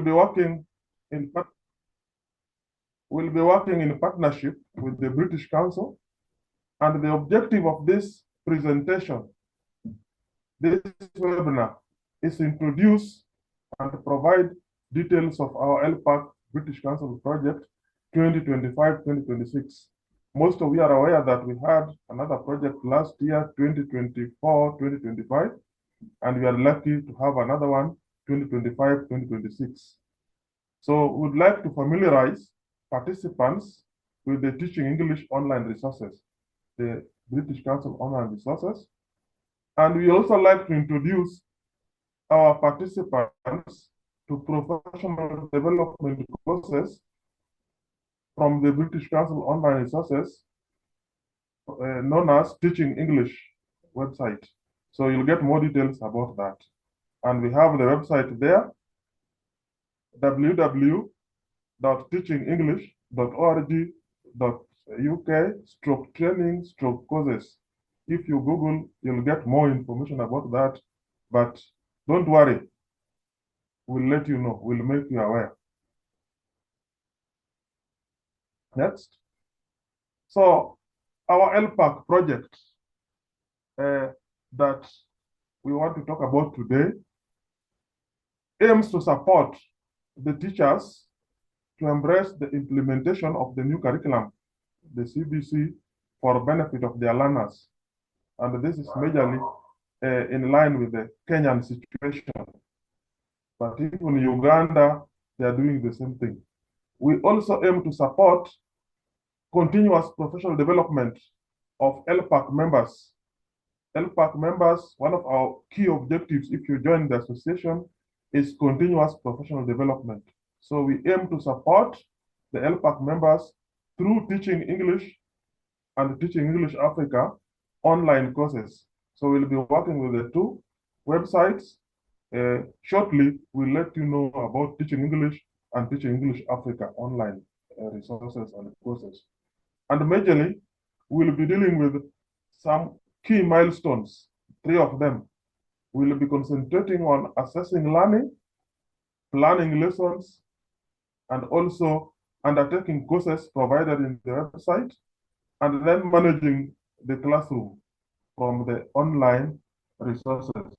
be working in partnership with the British Council, and the objective of this presentation, this webinar, is to introduce and provide details of our ELPAK British Council project 2025-2026. Most of you are aware that we had another project last year, 2024-2025, and we are lucky to have another one, 2025-2026. So we'd like to familiarize participants with the Teaching English online resources, the British Council online resources. And we also like to introduce our participants to professional development courses from the British Council online resources, known as Teaching English website. So you'll get more details about that. And we have the website there, www.teachingenglish.org.uk/training/courses. If you Google, you'll get more information about that, but don't worry, we'll let you know, we'll make you aware. Next. So our ELPAK project that we want to talk about today aims to support the teachers to embrace the implementation of the new curriculum, the CBC, for benefit of their learners. And this is majorly in line with the Kenyan situation. But even in Uganda, they are doing the same thing. We also aim to support continuous professional development of ELPAK members. ELPAK members, one of our key objectives if you join the association is continuous professional development. So we aim to support the ELPAK members through Teaching English and Teaching English Africa online courses. So we'll be working with the two websites. Shortly, we'll let you know about Teaching English and Teaching English Africa online resources and courses. And majorly, we'll be dealing with some key milestones, 3 of them. We'll be concentrating on assessing learning, planning lessons, and also undertaking courses provided in the website, and then managing the classroom from the online resources.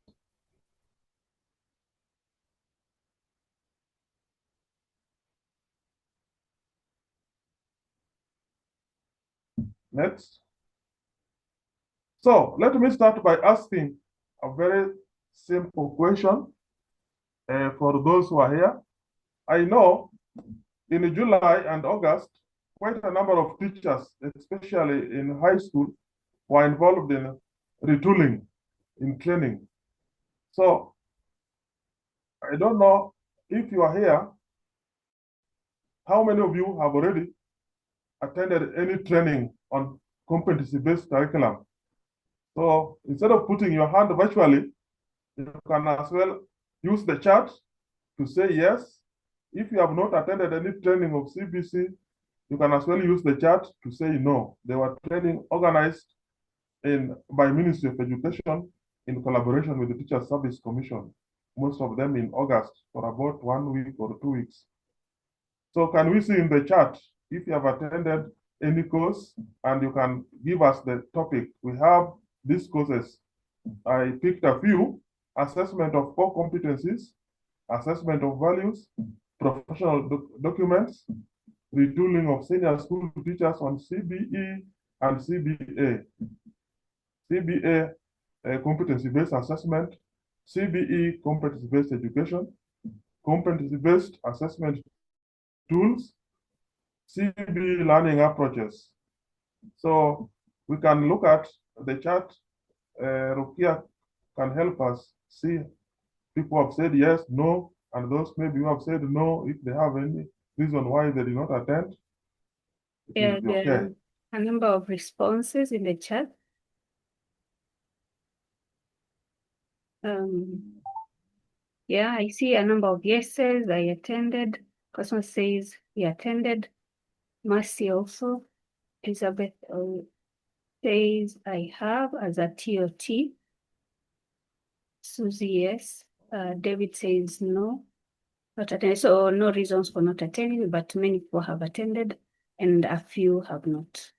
Next. So let me start by asking a very simple question for those who are here. I know in July and August, quite a number of teachers, especially in high school, were involved in retooling, in training. So I don't know if you are here, how many of you have already attended any training on competency-based curriculum? So instead of putting your hand virtually, you can as well use the chat to say yes. If you have not attended any training of CBC, you can as well use the chat to say no. They were training organized by Ministry of Education in collaboration with the Teachers Service Commission, most of them in August for about 1 week or 2 weeks. So can we see in the chat if you have attended any course, and you can give us the topic. We have these courses. I picked a few: assessment of core competencies, assessment of values, professional documents, retooling of senior school teachers on CBE and CBA. CBA, competency-based assessment, CBE, competency-based education, competency-based assessment tools, CBE learning approaches. So we can look at the chart. Rukia can help us see people have said yes, no, and those maybe who have said no, if they have any reason why they did not attend. Yeah, there are a number of responses in the chat. Yeah, I see a number of yeses. I attended. Cosmo says he attended. Mercy also. Elizabeth says I have as a TOT. Susie, yes. David says no. not attended. So no reasons for not attending, but many people have attended and a few have not.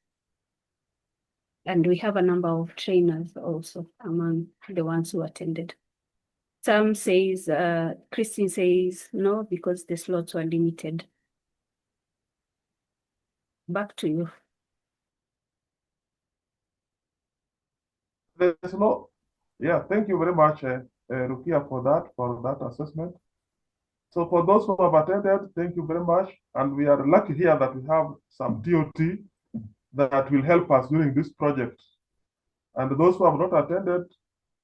And we have a number of trainers also among the ones who attended. Some says, Christine says no, because the slots were limited. Back to you. There's no, yeah, thank you very much, Rukia, for that assessment. So for those who have attended, thank you very much. And we are lucky here that we have some TOT that will help us during this project. And those who have not attended,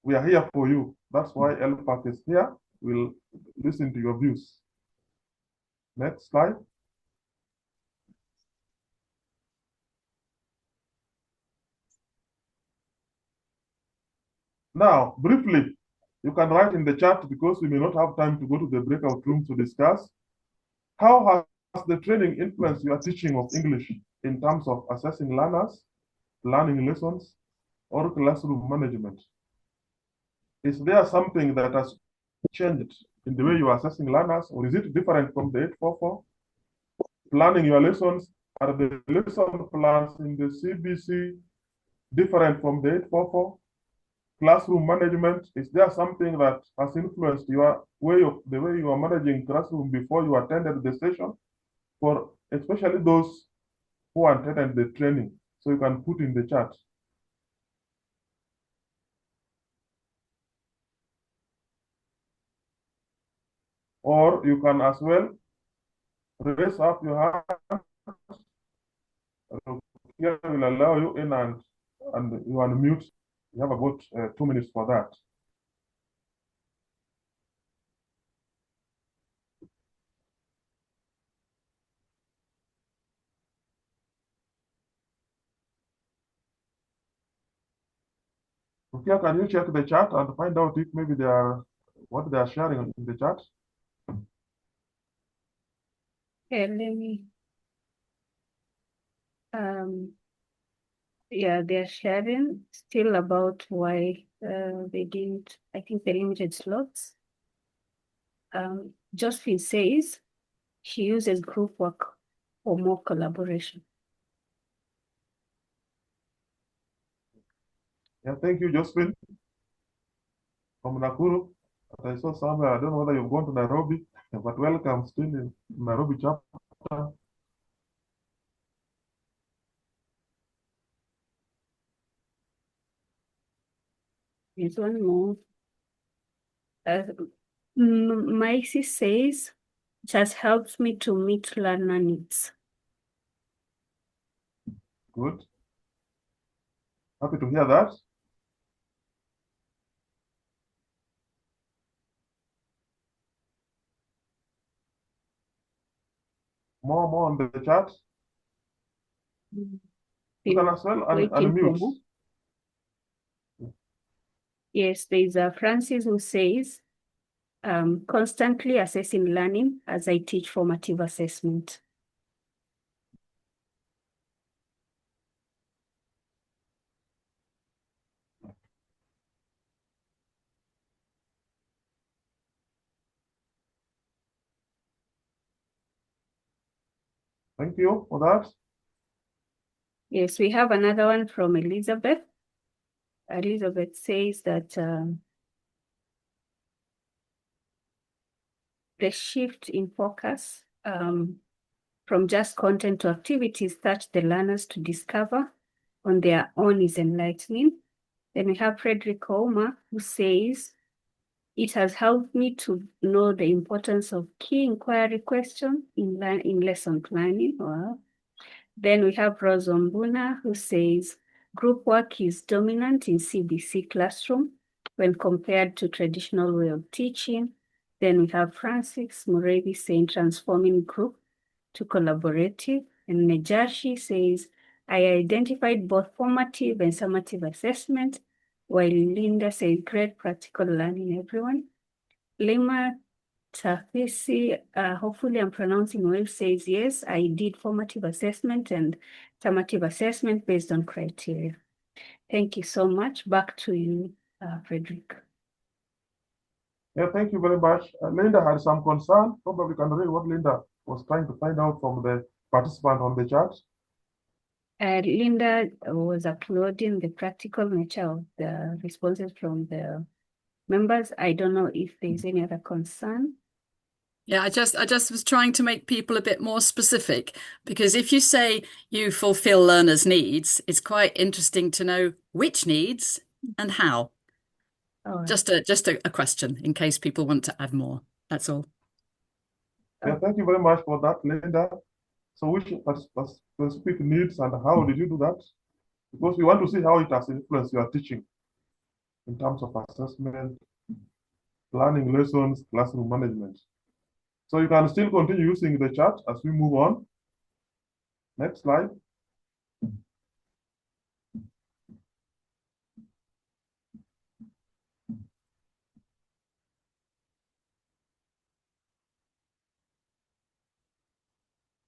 we are here for you. That's why ELPAK is here. We'll listen to your views. Next slide. Now, briefly, you can write in the chat because we may not have time to go to the breakout room to discuss. How has the training influenced your teaching of English in terms of assessing learners, learning lessons, or classroom management? Is there something that has changed in the way you are assessing learners, or is it different from the 844? Planning your lessons, are the lesson plans in the CBC different from the 844? Classroom management, is there something that has influenced your the way you are managing classroom before you attended the session? For especially those who attended the training, so you can put in the chat. Or you can as well raise up your hand. Here will allow you in and you unmute. You have about 2 minutes for that. Okay, can you check the chat and find out if maybe what they are sharing in the chat? Okay, let me. Yeah, they're sharing still about why they didn't, I think the limited slots. Josephine says she uses group work for more collaboration. Yeah, thank you, Josephine. From Nakuru. I saw somewhere, I don't know whether you've gone to Nairobi, but welcome still in Nairobi chapter. There's one more. Macy says it has helped me to meet learner needs. Good. Happy to hear that. More on the chat. You can as well unmute. Yes, there's a Francis who says, constantly assessing learning as I teach formative assessment. Thank you for that. Yes, we have another one from Elizabeth. Elizabeth says that the shift in focus from just content to activities touch the learners to discover on their own is enlightening. Then we have Frederick Homer, who says, it has helped me to know the importance of key inquiry questions in lesson planning. Wow. Then we have Rose Ombuna, who says, group work is dominant in CBC classroom when compared to traditional way of teaching. Then we have Francis Murevi saying, transforming group to collaborative. And Nejashi says, I identified both formative and summative assessment, while Linda says, great practical learning, everyone. Lima Tafisi, hopefully I'm pronouncing well, says, yes, I did formative assessment and summative assessment based on criteria. Thank you so much. Back to you, Frederick. Yeah, thank you very much. Linda had some concern. Probably can read what Linda was trying to find out from the participant on the chat. Linda was uploading the practical nature of the responses from the members. I don't know if there's any other concern. Yeah, I just was trying to make people a bit more specific, because if you say you fulfill learners' needs, it's quite interesting to know which needs and how. All right. Just a question in case people want to add more. That's all. Yeah, thank you very much for that, Linda. So which specific needs and how did you do that? Because we want to see how it has influenced your teaching in terms of assessment, planning lessons, classroom management. So you can still continue using the chat as we move on. Next slide.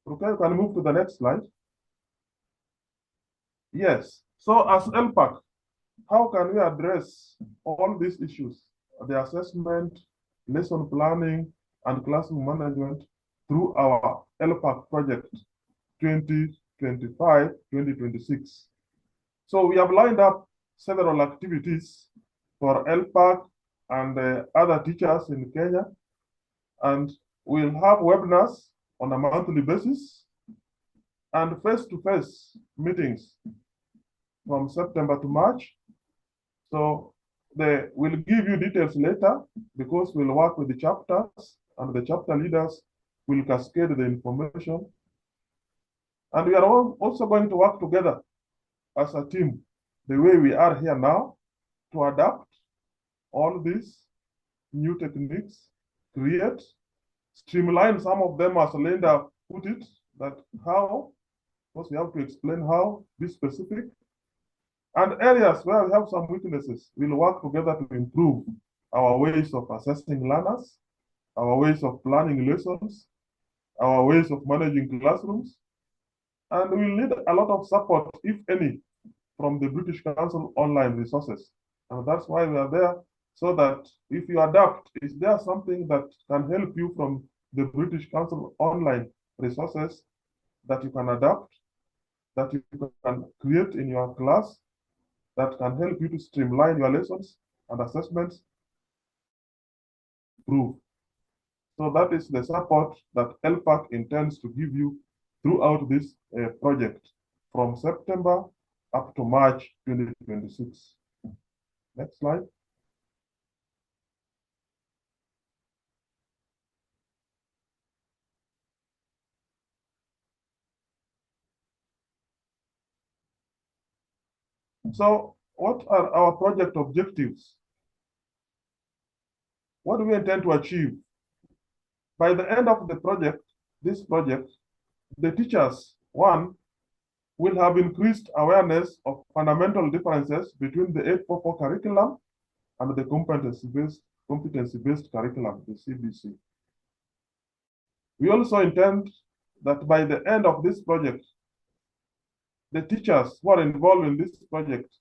Okay, you can move to the next slide. Yes, so as ELPAK, how can we address all these issues, the assessment, lesson planning, and classroom management through our ELPAK project 2025-2026? So we have lined up several activities for ELPAK and other teachers in Kenya, and we'll have webinars on a monthly basis and face-to-face meetings from September to March. So we'll give you details later because we'll work with the chapters and the chapter leaders will cascade the information. And we are also going to work together as a team, the way we are here now, to adapt all these new techniques, create, streamline some of them, as Linda put it, that how, because we have to explain how, be specific. And areas where we have some weaknesses, we'll work together to improve our ways of assessing learners, our ways of planning lessons, our ways of managing classrooms. And we'll need a lot of support, if any, from the British Council online resources. And that's why we are there, so that if you adapt, is there something that can help you from the British Council online resources that you can adapt, that you can create in your class, that can help you to streamline your lessons and assessments, improve. So that is the support that ELPAK intends to give you throughout this project from September up to March 2026. Next slide. So what are our project objectives? What do we intend to achieve? By the end of the project, this project, the teachers, one, will have increased awareness of fundamental differences between the 844 curriculum and the competency-based curriculum, the CBC. We also intend that by the end of this project, the teachers who are involved in this project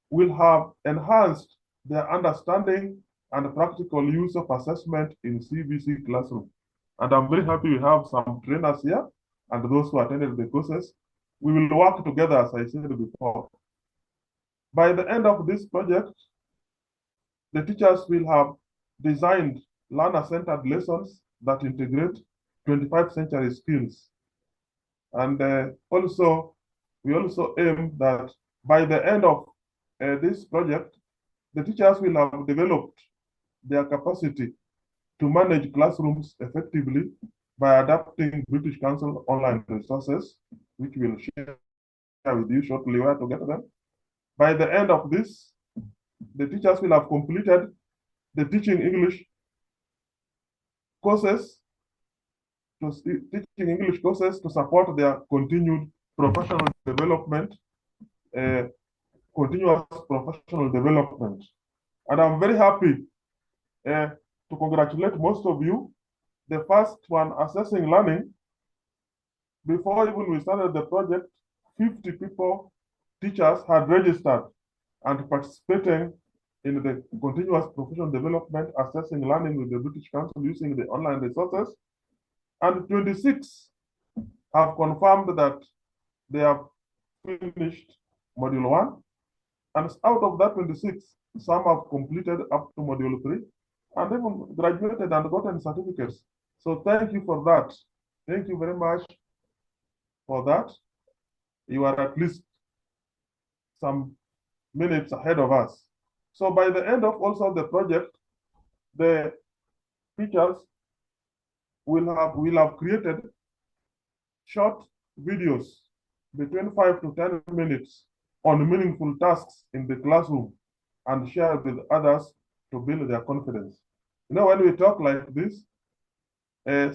will have enhanced their understanding and practical use of assessment in CBC classroom. And I'm very happy we have some trainers here and those who attended the courses. We will work together, as I said before. By the end of this project, the teachers will have designed learner-centered lessons that integrate 21st century skills. And we also aim that by the end of this project, the teachers will have developed their capacity to manage classrooms effectively by adapting British Council online resources, which we'll share with you shortly where to get them. By the end of this, the teachers will have completed the teaching English courses, to support their continued professional development, continuous professional development. And I'm very happy to congratulate most of you. The first one, assessing learning, before even we started the project, 50 people, teachers, had registered and participating in the continuous professional development, assessing learning with the British Council using the online resources. And 26 have confirmed that they have finished module 1. And out of that 26, some have completed up to module 3 and even graduated and gotten certificates. So thank you for that. Thank you very much for that. You are at least some minutes ahead of us. So by the end of also the project, the teachers will have created short videos between 5 to 10 minutes on meaningful tasks in the classroom and share with others to build their confidence. You know, when we talk like this,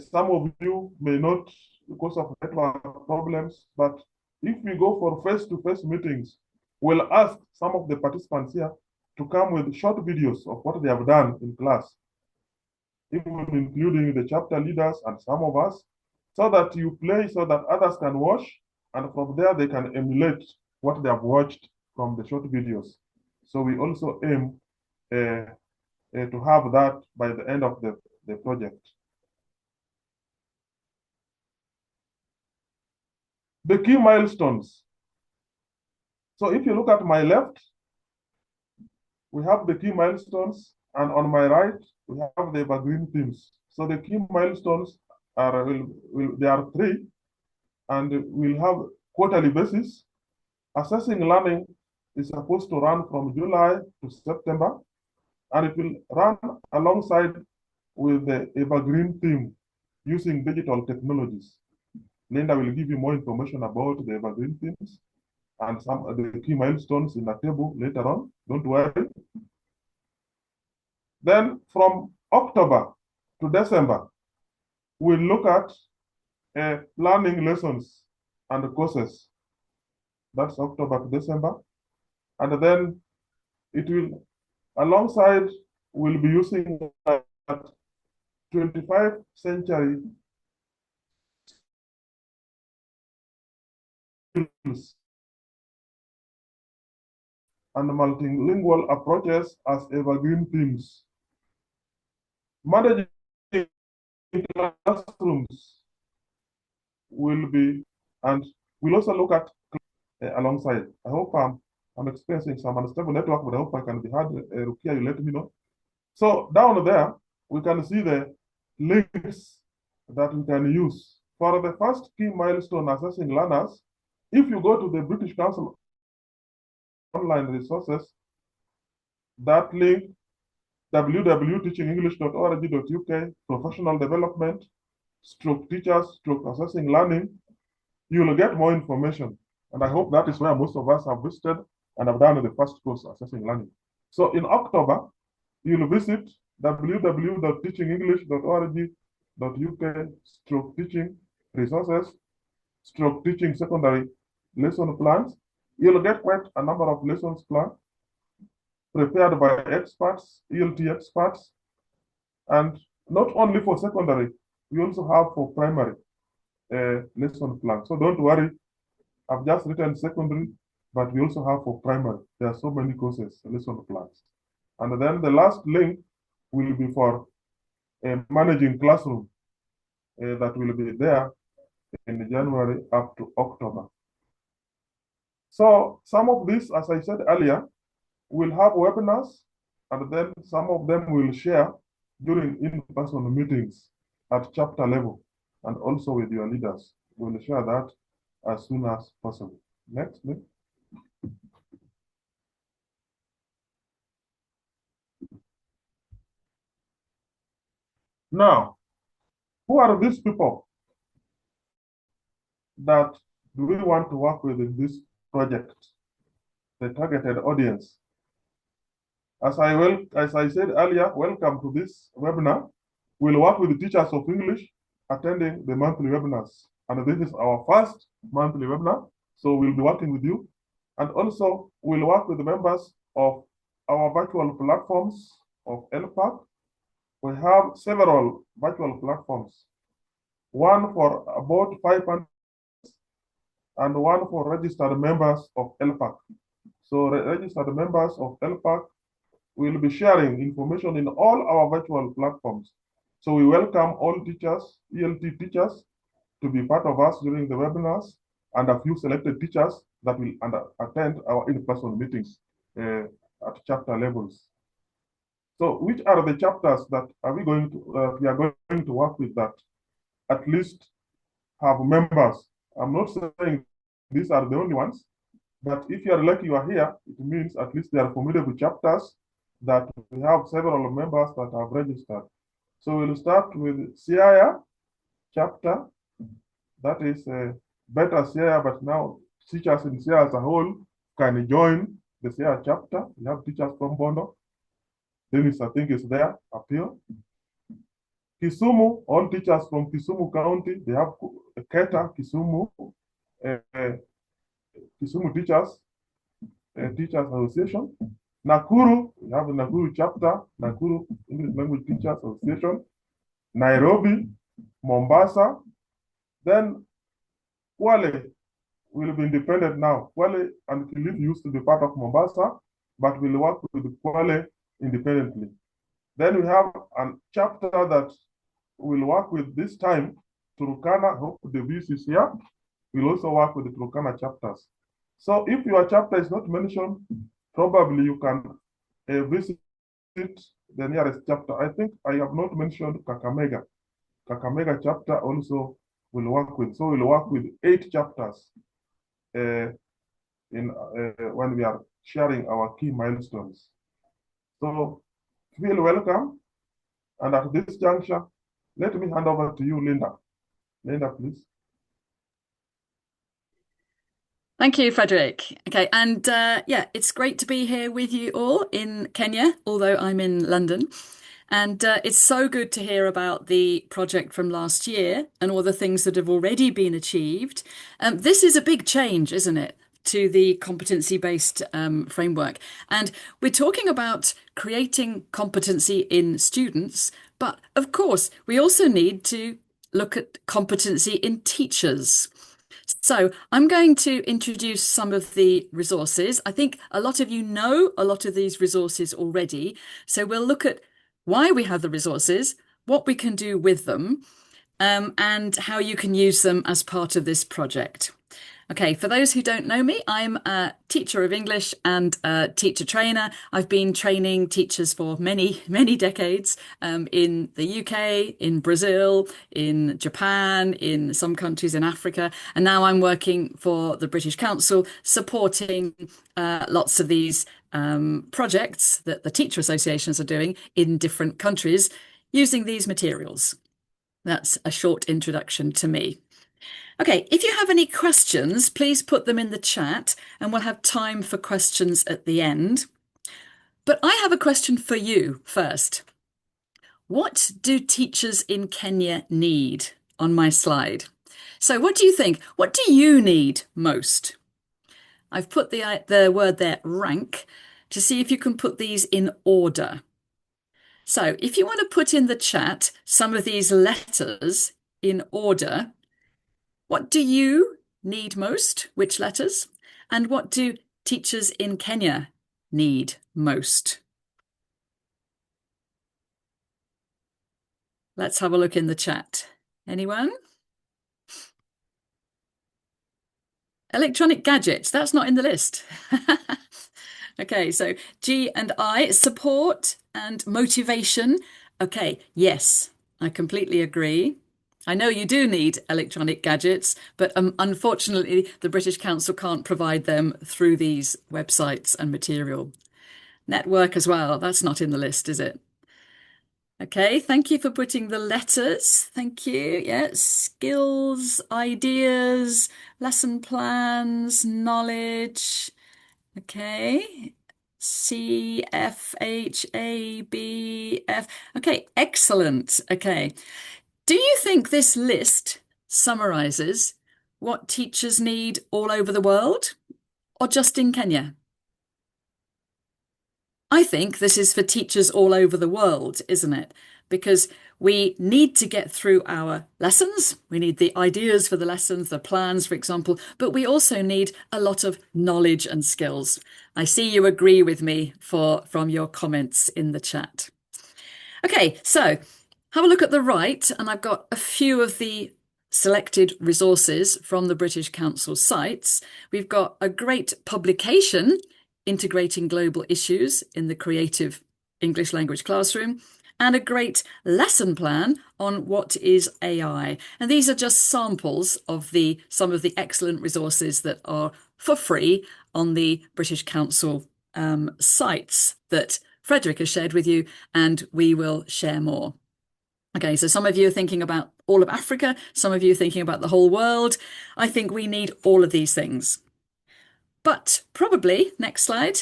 some of you may not because of network problems, but if we go for face-to-face meetings, we'll ask some of the participants here to come with short videos of what they have done in class, even including the chapter leaders and some of us, so that you play so that others can watch, and from there they can emulate what they have watched from the short videos. So we also aim to have that by the end of the project. The key milestones. So if you look at my left, we have the key milestones, and on my right, we have the evergreen themes. So the key milestones are, there are 3, and we'll have quarterly basis. Assessing learning is supposed to run from July to September, and it will run alongside with the evergreen theme using digital technologies. Linda will give you more information about the evergreen themes and some of the key milestones in a table later on. Don't worry. Then from October to December, we'll look at learning lessons and courses. That's October to December. And then it will, alongside, we'll be using 25th century skills and multilingual approaches as evergreen themes. Managing classrooms will be, and we'll also look at alongside. I hope I'm experiencing some unstable network, but I hope I can be heard. Rukia, you let me know. So down there, we can see the links that we can use. For the first key milestone, assessing learners, if you go to the British Council online resources, that link, www.teachingenglish.org.uk, professional development, /teachers, /assessing learning, you will get more information. And I hope that is where most of us have visited and have done the first course, assessing learning. So in October, you'll visit www.teachingenglish.org.uk, teaching resources, teaching secondary lesson plans. You'll get quite a number of lessons planned prepared by experts, ELT experts, and not only for secondary, we also have for primary lesson plan. So don't worry, I've just written secondary, but we also have for primary. There are so many courses, lesson plans. And then the last link will be for managing classroom that will be there in January up to October. So some of this, as I said earlier, will have webinars, and then some of them will share during in-person meetings at chapter level and also with your leaders. We'll share that as soon as possible. Next, please. Now, who are these people that do we want to work with in this project? The targeted audience. As I said earlier, welcome to this webinar. We'll work with the teachers of English attending the monthly webinars. And this is our first monthly webinar. So we'll be working with you. And also we'll work with the members of our virtual platforms of ELPAK. We have several virtual platforms. One for about 500 and one for registered members of ELPAK. So registered members of ELPAK we'll be sharing information in all our virtual platforms. So we welcome all teachers, ELT teachers, to be part of us during the webinars, and a few selected teachers that will attend our in-person meetings at chapter levels. So which are the chapters that we are going to work with that at least have members? I'm not saying these are the only ones, but if you are lucky you are here, it means at least they are formidable chapters that we have several members that have registered. So we'll start with CIA chapter. That is better CIA, but now teachers in CIA as a whole can join the CIA chapter. We have teachers from Bondo. Dennis, I think, is there up here. Kisumu, all teachers from Kisumu County, they have Keta, Kisumu, Kisumu Teachers Association. Nakuru, we have the Nakuru chapter, Nakuru English Language Teachers Association. Nairobi, Mombasa. Then Kwale will be independent now. Kwale and Kilifi used to be part of Mombasa, but will work with Kwale independently. Then we have a chapter that will work with this time Turkana. Hope the VC is here. We'll also work with the Turkana chapters. So if your chapter is not mentioned, probably you can visit the nearest chapter. I think I have not mentioned Kakamega. Kakamega chapter also will work with. So we'll work with 8 chapters when we are sharing our key milestones. So feel welcome. And at this juncture, let me hand over to you, Linda. Linda, please. Thank you, Frederick. Okay, and yeah, it's great to be here with you all in Kenya, although I'm in London. And it's so good to hear about the project from last year and all the things that have already been achieved. This is a big change, isn't it, to the competency-based framework. And we're talking about creating competency in students, but of course, we also need to look at competency in teachers. So I'm going to introduce some of the resources. I think a lot of you know a lot of these resources already. So we'll look at why we have the resources, what we can do with them, and how you can use them as part of this project. Okay, for those who don't know me, I'm a teacher of English and a teacher trainer. I've been training teachers for many, many decades in the UK, in Brazil, in Japan, in some countries in Africa. And now I'm working for the British Council, supporting lots of these projects that the teacher associations are doing in different countries using these materials. That's a short introduction to me. Okay, if you have any questions, please put them in the chat and we'll have time for questions at the end. But I have a question for you first. What do teachers in Kenya need on my slide? So what do you think? What do you need most? I've put the word there, rank, to see if you can put these in order. So if you want to put in the chat some of these letters in order, what do you need most? Which letters? And what do teachers in Kenya need most? Let's have a look in the chat. Anyone? Electronic gadgets, that's not in the list. Okay, so G and I, support and motivation. Okay, yes, I completely agree. I know you do need electronic gadgets, but unfortunately, the British Council can't provide them through these websites and material. Network as well, that's not in the list, is it? Okay, thank you for putting the letters. Thank you. Yeah, skills, ideas, lesson plans, knowledge. Okay, C, F, H, A, B, F. Okay, excellent. Okay. Do you think this list summarizes what teachers need all over the world or just in Kenya? I think this is for teachers all over the world, isn't it? Because We need to get through our lessons. We need the ideas for the lessons, the plans, for example, but we also need a lot of knowledge and skills. I see you agree with me from your comments in the chat. Okay, so have a look at the right, and I've got a few of the selected resources from the British Council sites. We've got a great publication, Integrating Global Issues in the Creative English Language Classroom, and a great lesson plan on what is AI. And these are just samples of some of the excellent resources that are for free on the British Council sites that Frederick has shared with you, and we will share more. Okay, so some of you are thinking about all of Africa, some of you are thinking about the whole world. I think we need all of these things. But probably, next slide.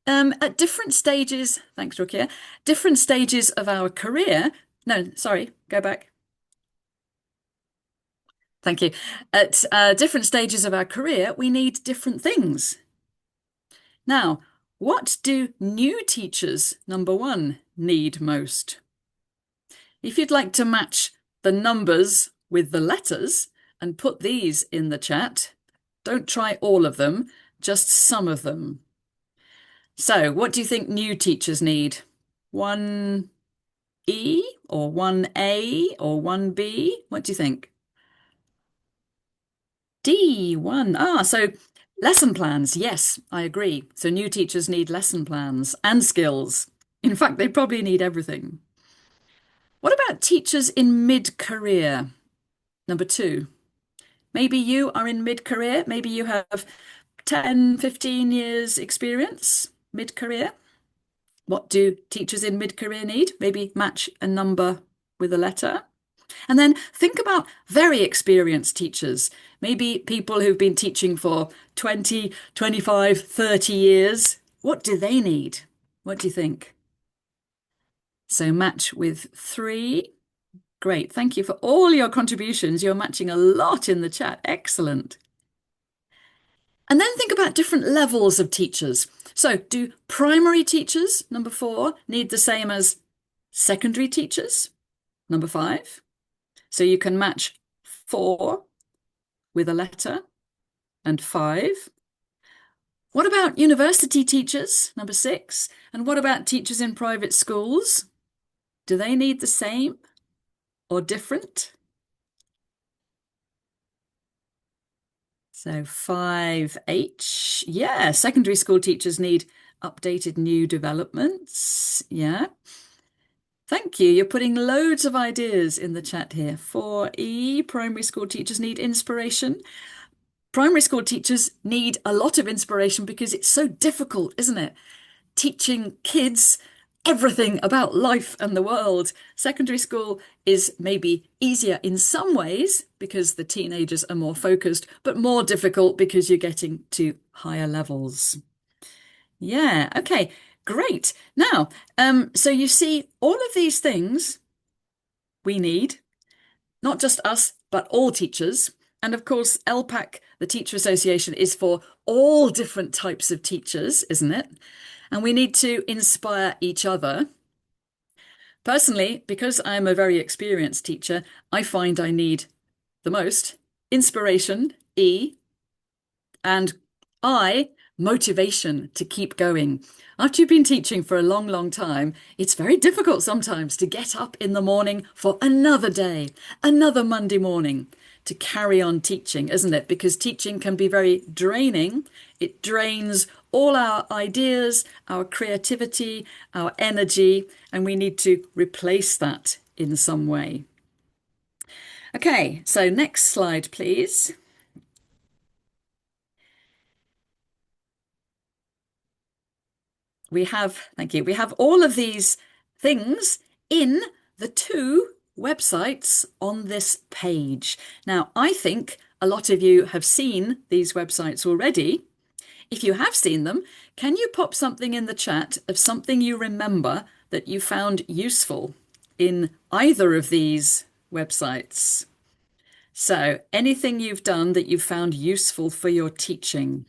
At different stages, thanks, Rukia, different stages of our career, no, sorry, go back. Thank you. At different stages of our career, we need different things. Now, what do new teachers, number one, need most? If you'd like to match the numbers with the letters and put these in the chat, don't try all of them, just some of them. So what do you think new teachers need? 1E or 1A or 1B? What do you think? D1. So lesson plans. Yes, I agree. So new teachers need lesson plans and skills. In fact, they probably need everything. What about teachers in mid-career? Number two. Maybe you are in mid-career. Maybe you have 10, 15 years experience mid-career. What do teachers in mid-career need? Maybe match a number with a letter. And then think about very experienced teachers, maybe people who've been teaching for 20, 25, 30 years. What do they need? What do you think? So match with 3. Great. Thank you for all your contributions. You're matching a lot in the chat. Excellent. And then think about different levels of teachers. So do primary teachers, number 4, need the same as secondary teachers, number 5? So you can match 4 with a letter and 5. What about university teachers, number 6? And what about teachers in private schools? Do they need the same or different? So 5H, yeah, secondary school teachers need updated new developments, yeah. Thank you, you're putting loads of ideas in the chat here. 4E, primary school teachers need inspiration. Primary school teachers need a lot of inspiration because it's so difficult, isn't it? Teaching kids everything about life and the world. Secondary school is maybe easier in some ways because the teenagers are more focused, but more difficult because you're getting to higher levels. Yeah, okay, great. Now, so you see all of these things we need, not just us, but all teachers. And of course, ELPAK, the Teacher Association, is for all different types of teachers, isn't it? And we need to inspire each other. Personally, because I'm a very experienced teacher, I find I need the most inspiration, E, and I, motivation to keep going. After you've been teaching for a long, long time, it's very difficult sometimes to get up in the morning for another day, another Monday morning, to carry on teaching, isn't it? Because teaching can be very draining. It drains all our ideas, our creativity, our energy, and we need to replace that in some way. Okay, so next slide, please. We have, thank you, we have all of these things in the 2 websites on this page. Now, I think a lot of you have seen these websites already. If you have seen them, can you pop something in the chat of something you remember that you found useful in either of these websites? So anything you've done that you found useful for your teaching.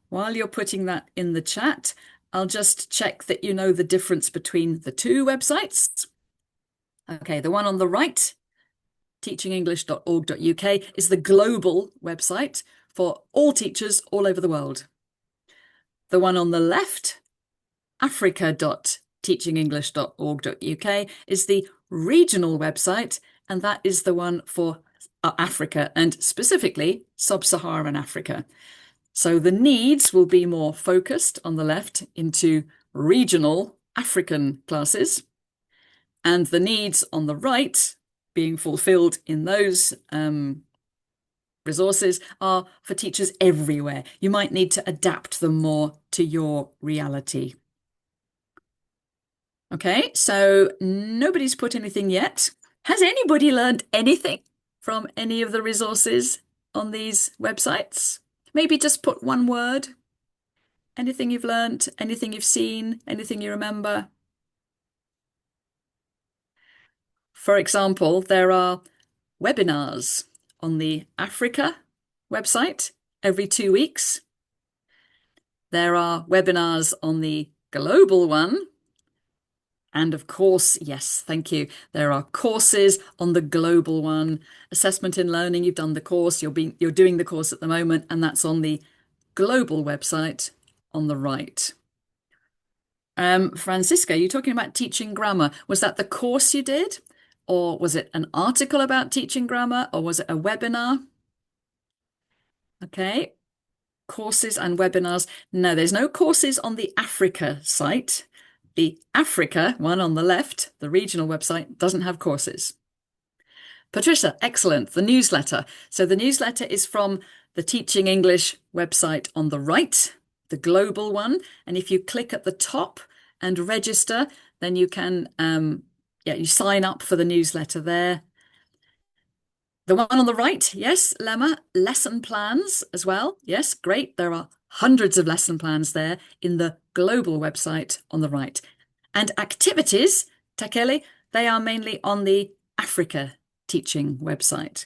While you're putting that in the chat, I'll just check that you know the difference between the two websites. Okay, the one on the right, teachingenglish.org.uk, is the global website for all teachers all over the world. The one on the left, africa.teachingenglish.org.uk, is the regional website, and that is the one for Africa, and specifically sub-Saharan Africa. So the needs will be more focused on the left into regional African classes, and the needs on the right being fulfilled in those resources are for teachers everywhere. You might need to adapt them more to your reality. Okay, so nobody's put anything yet. Has anybody learned anything from any of the resources on these websites? Maybe just put one word. Anything you've learned, anything you've seen, anything you remember. For example, there are webinars on the Africa website every 2 weeks. There are webinars on the global one. And of course, yes, thank you. There are courses on the global one. Assessment in Learning, you've done the course, you're doing the course at the moment, and that's on the global website on the right. Francisca, you're talking about teaching grammar. Was that the course you did? Or was it an article about teaching grammar? Or was it a webinar? Okay, courses and webinars. No, there's no courses on the Africa site. The Africa one on the left, the regional website, doesn't have courses. Patricia, excellent. The newsletter. So the newsletter is from the Teaching English website on the right, the global one. And if you click at the top and register, then you can, you sign up for the newsletter there. The one on the right, yes, Lemma, lesson plans as well. Yes, great. There are hundreds of lesson plans there in the global website on the right. And activities, Takeli, they are mainly on the Africa teaching website.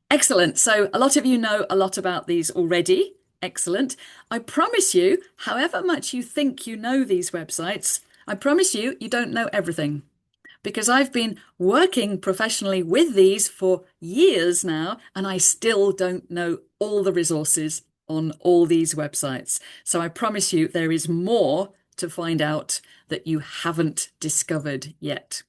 Excellent. So a lot of you know a lot about these already. Excellent. I promise you, however much you think you know these websites, I promise you, you don't know everything. Because I've been working professionally with these for years now, and I still don't know all the resources on all these websites. So I promise you there is more to find out that you haven't discovered yet.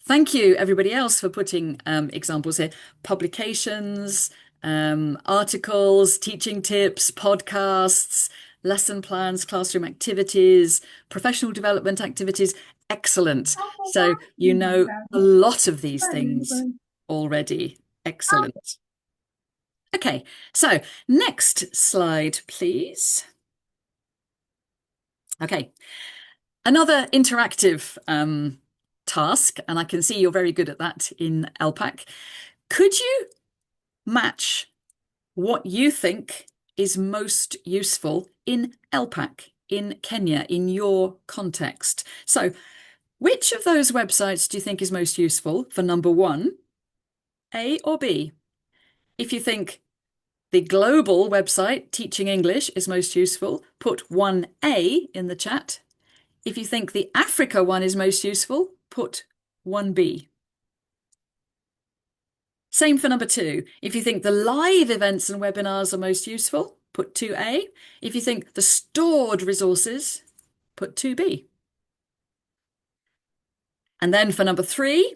Thank you, everybody else, for putting examples here. Publications, articles, teaching tips, podcasts, lesson plans, classroom activities, professional development activities. Excellent. So you know a lot of these things already. Excellent. Okay, so next slide, please. Okay, another interactive task, and I can see you're very good at that in ELPAK. Could you match what you think is most useful in ELPAK, in Kenya, in your context? So which of those websites do you think is most useful for number one, A or B? If you think the global website, Teaching English, is most useful, put 1A in the chat. If you think the Africa one is most useful, put 1B. Same for number two. If you think the live events and webinars are most useful, put 2A. If you think the stored resources, put 2B. And then for number three,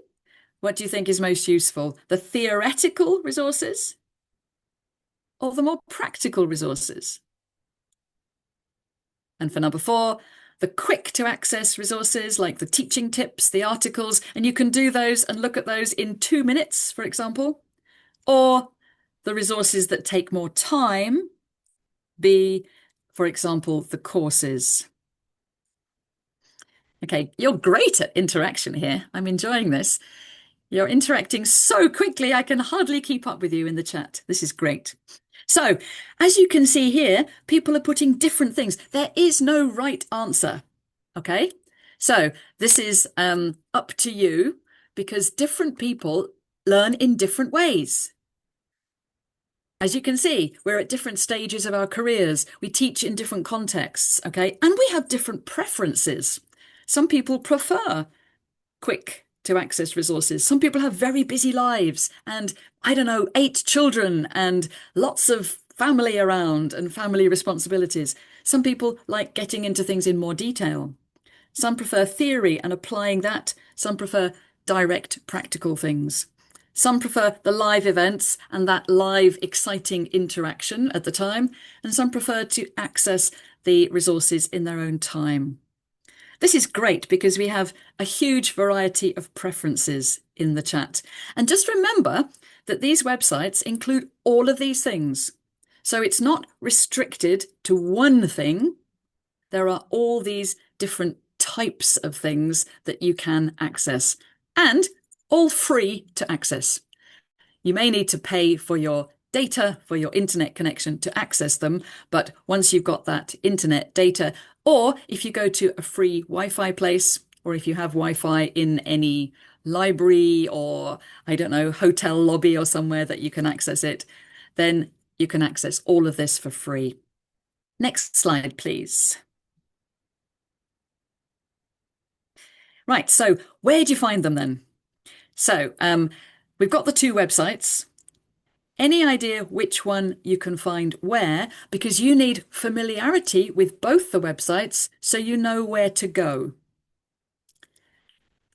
what do you think is most useful? The theoretical resources or the more practical resources? And for number four, the quick to access resources like the teaching tips, the articles, and you can do those and look at those in 2 minutes, for example, or the resources that take more time, be, for example, the courses. Okay, you're great at interaction here. I'm enjoying this. You're interacting so quickly, I can hardly keep up with you in the chat. This is great. So, as you can see here, people are putting different things. There is no right answer, okay? So, this is up to you because different people learn in different ways. As you can see, we're at different stages of our careers. We teach in different contexts, okay? And we have different preferences. Some people prefer quick to access resources. Some people have very busy lives and, I don't know, 8 children and lots of family around and family responsibilities. Some people like getting into things in more detail. Some prefer theory and applying that. Some prefer direct practical things. Some prefer the live events and that live exciting interaction at the time. And some prefer to access the resources in their own time. This is great because we have a huge variety of preferences in the chat. And just remember that these websites include all of these things. So it's not restricted to one thing. There are all these different types of things that you can access, and all free to access. You may need to pay for your data, for your internet connection to access them, but once you've got that internet data, or if you go to a free Wi-Fi place, or if you have Wi-Fi in any library or, I don't know, hotel lobby or somewhere that you can access it, then you can access all of this for free. Next slide, please. Right, so where do you find them then? So we've got the 2 websites. Any idea which one you can find where? Because you need familiarity with both the websites so you know where to go.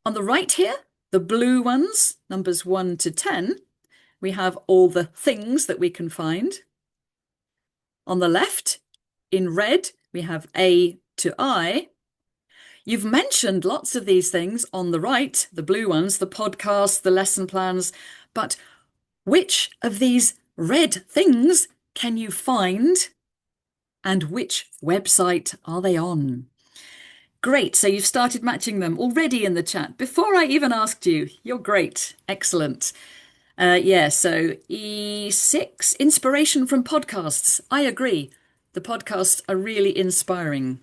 On the right here, the blue ones, numbers 1 to 10, we have all the things that we can find. On the left, in red, we have A to I. You've mentioned lots of these things on the right, the blue ones, the podcasts, the lesson plans, but which of these red things can you find and which website are they on? Great, so you've started matching them already in the chat before I even asked you. You're great, excellent. Yeah, so E6, inspiration from podcasts. I agree, the podcasts are really inspiring.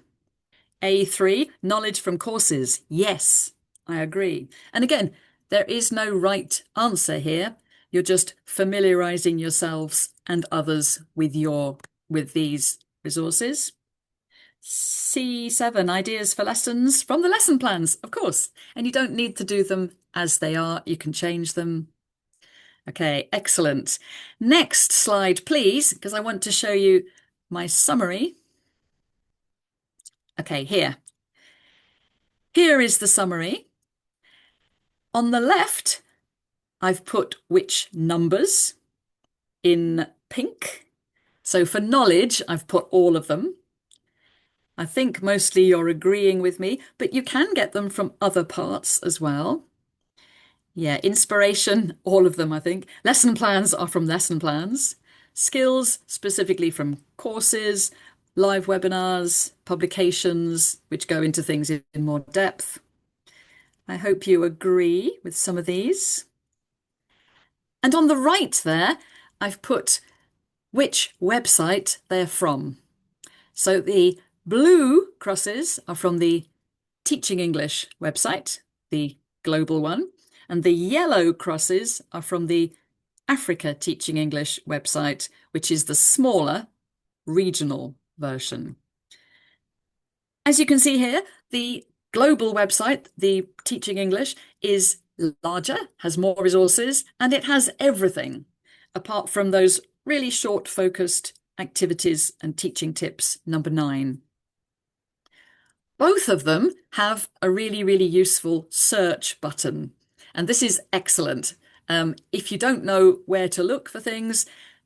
A3, knowledge from courses. Yes, I agree. And again, there is no right answer here. You're just familiarizing yourselves and others with these resources. C7, ideas for lessons from the lesson plans, of course. And you don't need to do them as they are. You can change them. Okay, excellent. Next slide, please, because I want to show you my summary. Okay, here. Here is the summary. On the left, I've put which numbers in pink. So for knowledge, I've put all of them. I think mostly you're agreeing with me, but you can get them from other parts as well. Yeah, inspiration, all of them, I think. Lesson plans are from lesson plans. Skills, specifically from courses, live webinars, publications, which go into things in more depth. I hope you agree with some of these. And on the right there, I've put which website they're from. So the blue crosses are from the Teaching English website, the global one, and the yellow crosses are from the Africa Teaching English website, which is the smaller regional version. As you can see here, the global website, the Teaching English, is larger, has more resources, and it has everything, apart from those really short focused activities and teaching tips, number 9. Both of them have a really, really useful search button. And this is excellent. If you don't know where to look for things,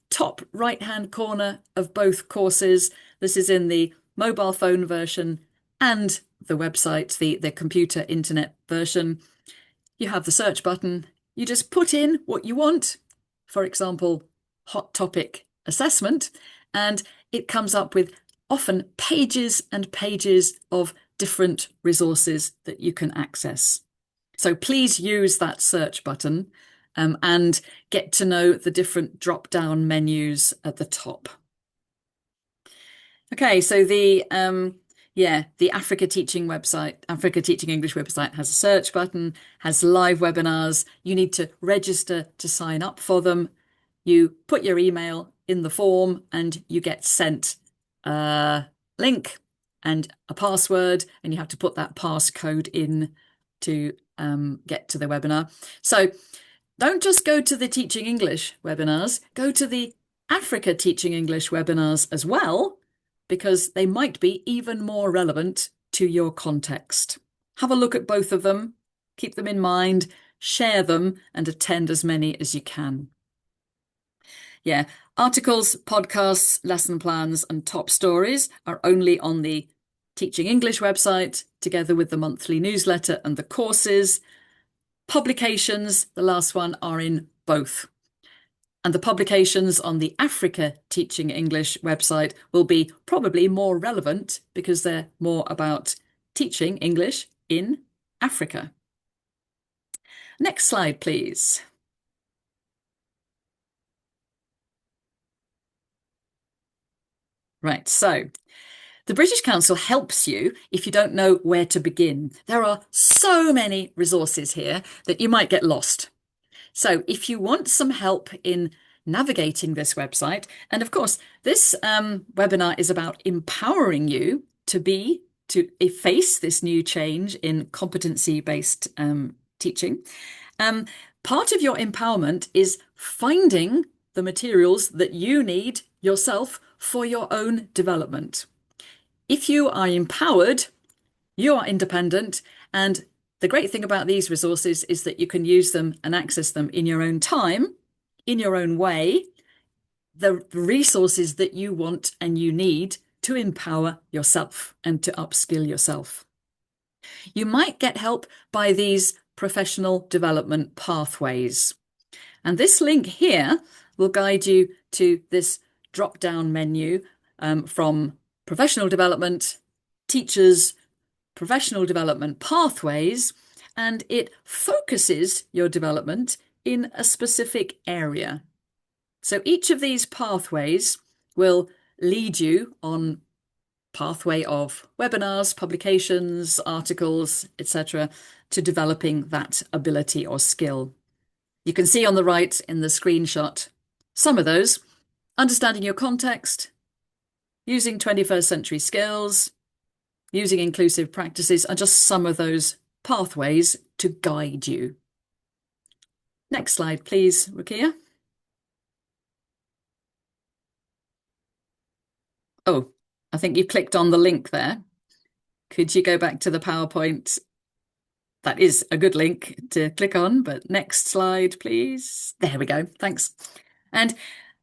top right-hand corner of both courses, this is in the mobile phone version and the website, the computer internet version. You have the search button. You just put in what you want. For example, hot topic assessment, and it comes up with often pages and pages of different resources that you can access. So please use that search button and get to know the different drop-down menus at the top. Okay, so the Africa Teaching website, Africa Teaching English website has a search button, has live webinars. You need to register to sign up for them. you put your email in the form and you get sent a link and a password, and you have to put that passcode in to get to the webinar. So don't just go to the Teaching English webinars, go to the Africa Teaching English webinars as well, because they might be even more relevant to your context. Have a look at both of them, keep them in mind, share them, and attend as many as you can. Yeah, articles, podcasts, lesson plans, and top stories are only on the Teaching English website, together with the monthly newsletter and the courses. Publications, the last one, are in both. And the publications on the Africa Teaching English website will be probably more relevant because they're more about teaching English in Africa. Next slide, please. Right, so the British Council helps you if you don't know where to begin. There are so many resources here that you might get lost. So if you want some help in navigating this website, and of course, this webinar is about empowering you to face this new change in competency-based teaching. Part of your empowerment is finding the materials that you need yourself for your own development. If you are empowered, you are independent, and the great thing about these resources is that you can use them and access them in your own time, in your own way, the resources that you want and you need to empower yourself and to upskill yourself. You might get help by these professional development pathways. And this link here will guide you to this drop-down menu from professional development, teachers, professional development pathways, and it focuses your development in a specific area. So each of these pathways will lead you on pathway of webinars, publications, articles, etc., to developing that ability or skill. You can see on the right in the screenshot some of those: understanding your context, using 21st century skills, using inclusive practices, are just some of those pathways to guide you. Next slide, please, Rukia. Oh, I think you clicked on the link there. Could you go back to the PowerPoint? That is a good link to click on, but next slide, please. There we go. Thanks. And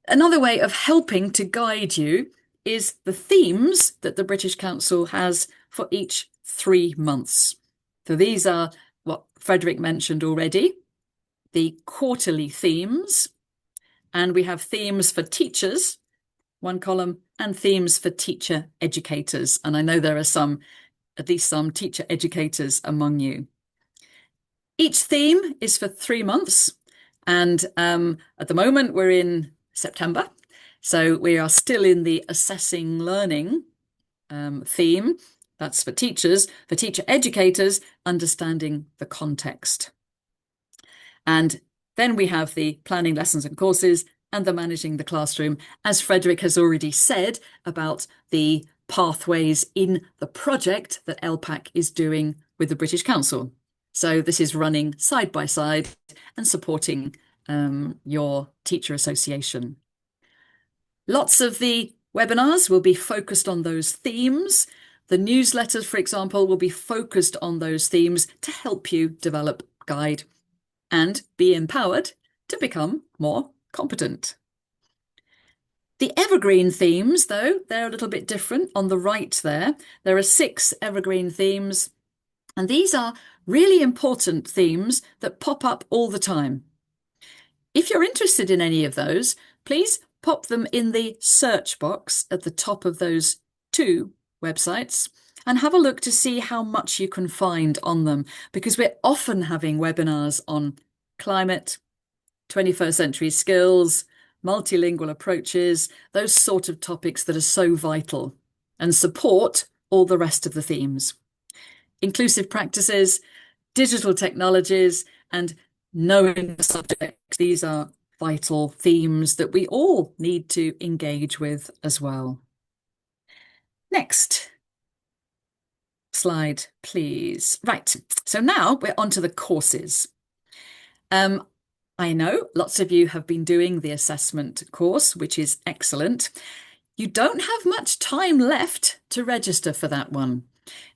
another way of helping to guide you is the themes that the British Council has for each 3 months. So these are what Frederick mentioned already, the quarterly themes, and we have themes for teachers, one column, and themes for teacher educators. And I know there are at least some teacher educators among you. Each theme is for 3 months, and at the moment we're in September, so we are still in the assessing learning theme. That's for teachers. For teacher educators, understanding the context. And then we have the planning lessons and courses and the managing the classroom, as Frederick has already said about the pathways in the project that ELPAK is doing with the British Council. So this is running side by side and supporting your teacher association. Lots of the webinars will be focused on those themes. The newsletters, for example, will be focused on those themes to help you develop, guide, and be empowered to become more competent. The evergreen themes, though, they're a little bit different. On the right there are 6 evergreen themes, and these are really important themes that pop up all the time. If you're interested in any of those, please pop them in the search box at the top of those 2 websites and have a look to see how much you can find on them, because we're often having webinars on climate, 21st century skills, multilingual approaches, those sort of topics that are so vital and support all the rest of the themes. Inclusive practices, digital technologies, and knowing the subject. These are vital themes that we all need to engage with as well. Next slide, please. Right, so now we're on to the courses. I know lots of you have been doing the assessment course, which is excellent. You don't have much time left to register for that one.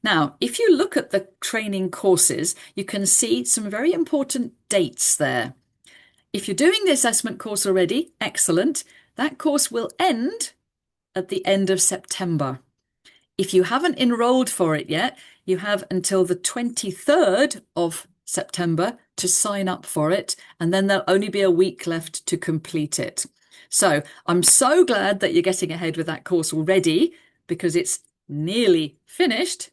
Now, if you look at the training courses, you can see some very important dates there. If you're doing the assessment course already, excellent. That course will end at the end of September. If you haven't enrolled for it yet, you have until the 23rd of September to sign up for it, and then there'll only be a week left to complete it. So I'm so glad that you're getting ahead with that course already, because it's nearly finished.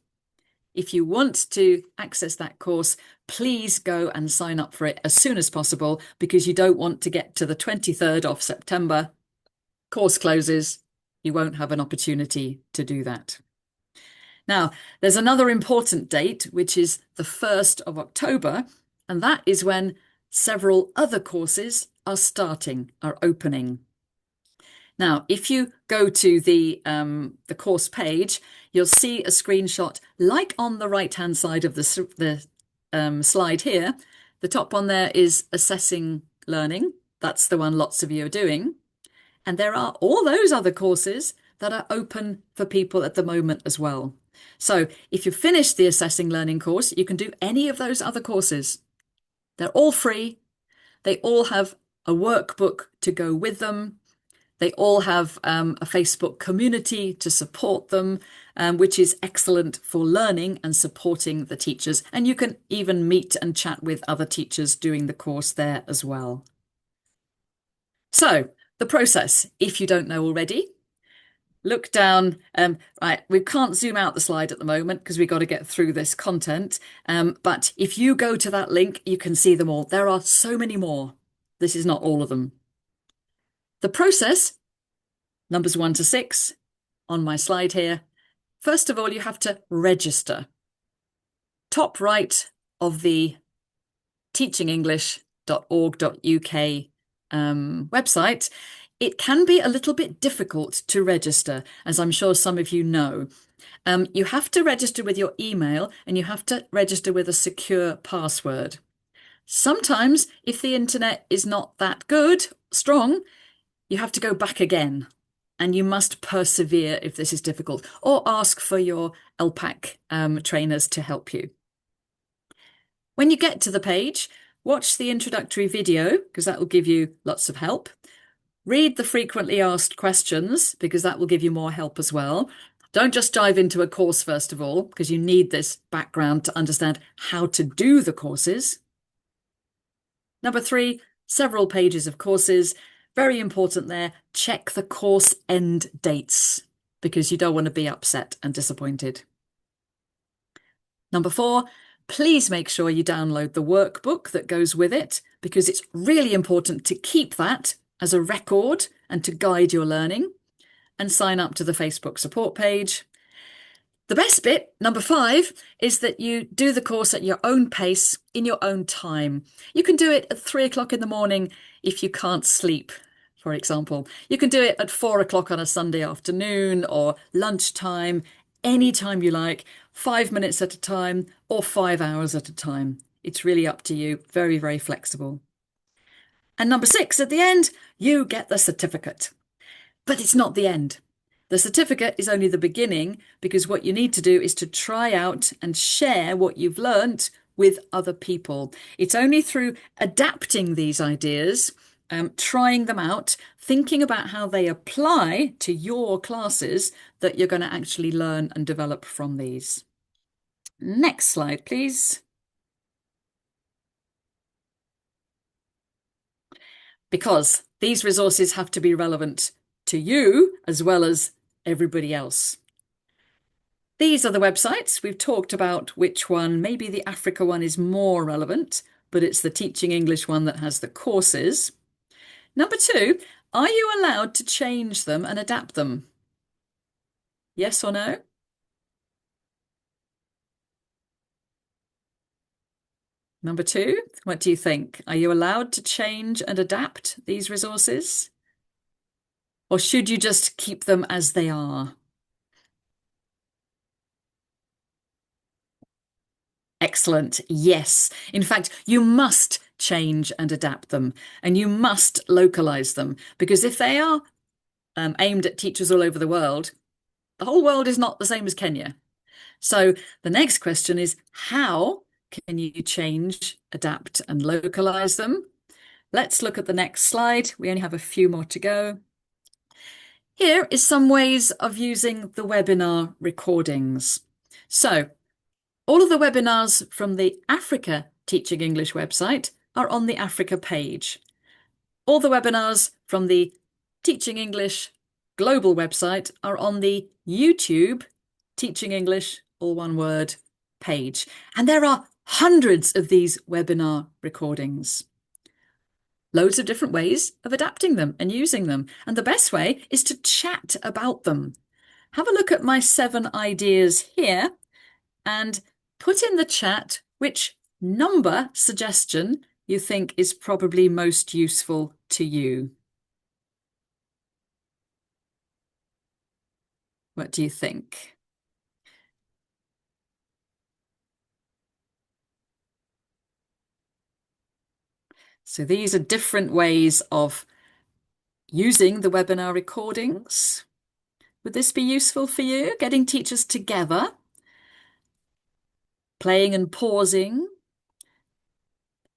If you want to access that course, please go and sign up for it as soon as possible, because you don't want to get to the 23rd of September, course closes, you won't have an opportunity to do that. Now, there's another important date, which is the 1st of October, and that is when several other courses are opening. Now, if you go to the course page, you'll see a screenshot like on the right-hand side of the slide here. The top one there is Assessing Learning. That's the one lots of you are doing. And there are all those other courses that are open for people at the moment as well. So if you finish the Assessing Learning course, you can do any of those other courses. They're all free. They all have a workbook to go with them. They all have a Facebook community to support them, which is excellent for learning and supporting the teachers. And you can even meet and chat with other teachers doing the course there as well. So the process, if you don't know already, look down. Right, we can't zoom out the slide at the moment because we've got to get through this content. But if you go to that link, you can see them all. There are so many more. This is not all of them. The process, numbers 1 to 6, on my slide here. First of all, you have to register. Top right of the teachingenglish.org.uk website, it can be a little bit difficult to register, as I'm sure some of you know. You have to register with your email, and you have to register with a secure password. Sometimes, if the internet is not that strong, you have to go back again, and you must persevere if this is difficult, or ask for your ELPAK trainers to help you. When you get to the page, watch the introductory video, because that will give you lots of help. Read the frequently asked questions, because that will give you more help as well. Don't just dive into a course first of all, because you need this background to understand how to do the courses. Number 3, several pages of courses. Very important there, check the course end dates, because you don't want to be upset and disappointed. Number 4, please make sure you download the workbook that goes with it, because it's really important to keep that as a record and to guide your learning, and sign up to the Facebook support page. The best bit, number 5, is that you do the course at your own pace, in your own time. You can do it at 3 o'clock in the morning if you can't sleep, for example. You can do it at 4 o'clock on a Sunday afternoon or lunchtime, any time you like, 5 minutes at a time or 5 hours at a time. It's really up to you. Very, very flexible. And number 6, at the end, you get the certificate. But it's not the end. The certificate is only the beginning, because what you need to do is to try out and share what you've learnt with other people. It's only through adapting these ideas, trying them out, thinking about how they apply to your classes, that you're going to actually learn and develop from these. Next slide, please. Because these resources have to be relevant to you as well as everybody else. These are the websites. We've talked about which one. Maybe the Africa one is more relevant, but it's the Teaching English one that has the courses. Number 2, are you allowed to change them and adapt them? Yes or no? Number 2, what do you think? Are you allowed to change and adapt these resources? Or should you just keep them as they are? Excellent. Yes. In fact, you must change and adapt them, and you must localize them, because if they are aimed at teachers all over the world, the whole world is not the same as Kenya. So the next question is, how can you change, adapt, and localize them? Let's look at the next slide. We only have a few more to go. Here is some ways of using the webinar recordings. So all of the webinars from the Africa Teaching English website are on the Africa page. All the webinars from the Teaching English Global website are on the YouTube Teaching English, all one word, page. And there are hundreds of these webinar recordings. Loads of different ways of adapting them and using them. And the best way is to chat about them. Have a look at my 7 ideas here and put in the chat which number suggestion you think is probably most useful to you. What do you think? So these are different ways of using the webinar recordings. Would this be useful for you? Getting teachers together, playing and pausing,